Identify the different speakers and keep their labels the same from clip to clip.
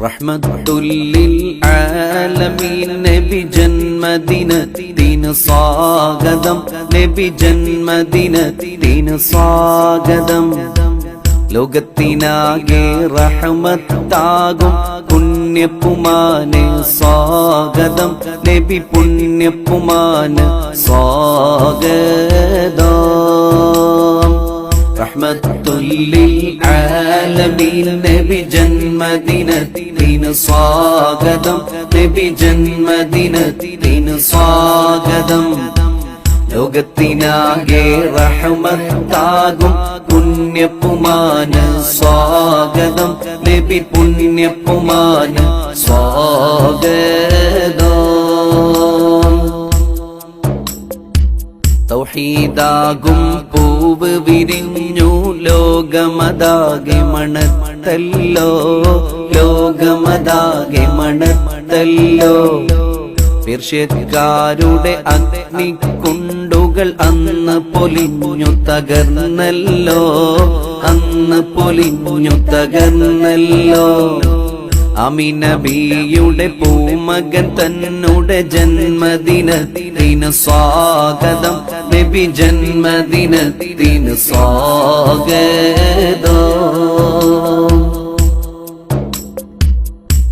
Speaker 1: റഹ്മത്തുല്ലിൽ ആലമീൻ നബി ജന്മദിനത്തിന് സ്വാഗതം, നബി ജന്മദിനത്തിന് സ്വാഗതം. ലോകത്തിനാകെ റഹ്മത്താകും പുണ്യപ്പുമാന് സ്വാഗതം, നബി പുണ്യപ്പുമാന് സ്വാഗതം. റഹ്മത്തുല്ലിൽ ആലമീൻ നബി ജന്മദിനത്തിന് സ്വാഗതം, നബി ജന്മദിനത്തിന് സ്വാഗതം. ലോകത്തിനാകെ റഹ്മത്താകും പുണ്യപ്പുമാന് സ്വാഗതം, നബി പുണ്യപ്പുമാന് സ്വാഗതം. തൗഹീദാകും പൂവ് വിരിഞ്ഞു ലോകമതാകെ മണത്തല്ലോ, ലോകമതാകെ മണത്തല്ലോ. പേർഷ്യക്കാരുടെ അഗ്നിക്കുണ്ടുകൾ അന്ന് പൊലിഞ്ഞു തകർന്നല്ലോ, അന്ന് പൊലിഞ്ഞു തകർന്നല്ലോ. അമിനബിയുടെ പൂമകൻ തന്നുടെ ജന്മദിനത്തിന് സ്വാഗതം, നബി ജന്മദിനത്തിന് സ്വാഗതം.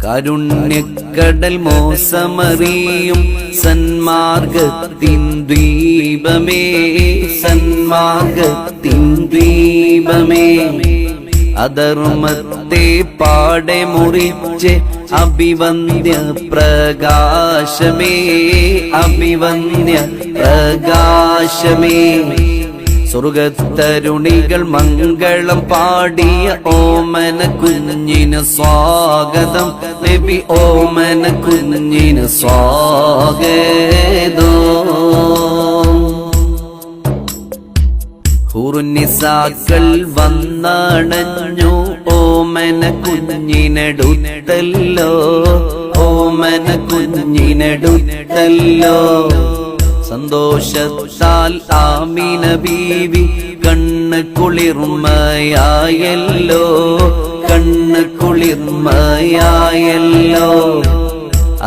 Speaker 1: കാരുണ്യക്കടൽ മോസമറിയും സന്മാർഗത്തിൻ ദ്വീപമേ, സന്മാർഗത്തിൻ ദ്വീപമേ. അധർമ്മത്തെ പാടെ മുറിച്ച് അഭിവന്ദ്യ പ്രകാശമേ, അഭിവന്ദ്യ പ്രകാശമേ. സ്വർഗത്തരുണികൾ മംഗളം പാടിയ ഓമന കുഞ്ഞിന് സ്വാഗതം, നബി ഓമന കുഞ്ഞിന് സ്വാഗതം. ഹുറുനിസാക്കൾ വന്നണഞ്ഞു ഓമന കുഞ്ഞിനടുത്തല്ലോ, ഓമന കുഞ്ഞിനടുത്തല്ലോ. സന്തോഷത്താൽ ആമിന ബീവി കണ്ണ് കുളിർമയായല്ലോ, കണ്ണ് കുളിർമയായല്ലോ.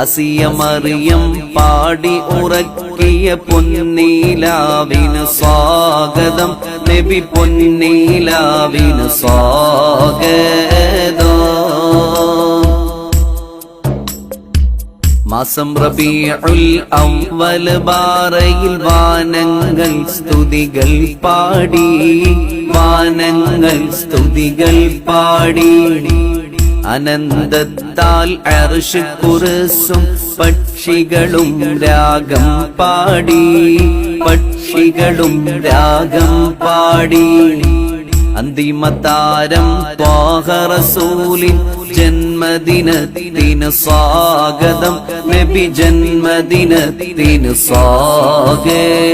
Speaker 1: അസിയ മറിയം പാടി ഉറക്കിയ പൊന്നീലാവിന് സ്വാഗതം, നബി പൊന്നീലാവിന് സ്വാഗതം. മാസം റബീഉൽ അവ്വൽ ബാറയിൽ വാനങ്ങൾ സ്തുതികൾ പാടി, വാനങ്ങൾ സ്തുതികൾ പാടി. അനന്തത്താൽ അർശ് കുർസും പക്ഷികളും രാഗം പാടി, പക്ഷികളും രാഗം പാടി. അന്തിമതാരം ത്വാഹ റസൂലിൻ ജന്മദിനത്തിന് സ്വാഗതം, നബി ജന്മദിനത്തിന് സ്വാഗതം.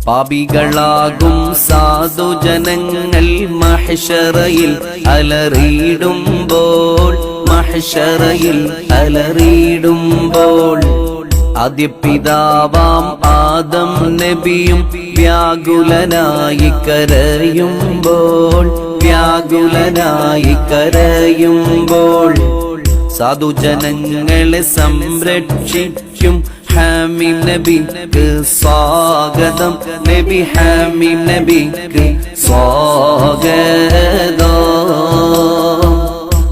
Speaker 1: പാപികളാകും സാധുജനങ്ങൾ മഹ്ശറയിൽ അലറിയിടുമ്പോൾ, മഹ്ശറയിൽ അലറിയിടുമ്പോൾ. ആദ്യ പിതാവാം ആദം നബിയും വ്യാകുലനായി കരയുമ്പോൾ, വ്യാകുലനായി കരയുമ്പോൾ. സാധുജനങ്ങളെ സംരക്ഷിക്കും ഹാമിം നബിക്ക് സ്വാഗതം, നബി ഹാമിം നബിക്ക് സ്വാഗതം.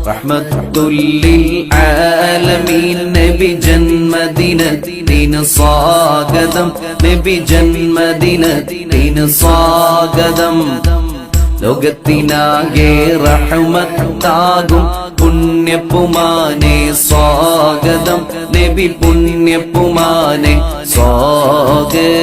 Speaker 1: റഹ്മത്തുല്ലിൽ ആലമീൻ നബി ജന്മദിനത്തിന് സ്വാഗതം, നബി ജന്മദിനത്തിന് സ്വാഗതം. ലോകത്തിനാകെ റഹ്മത്താകും പുണ്യപ്പുമാനെ സ്വാഗതം, നബി പുണ്യപ്പുമാനെ സ്വാഗതം.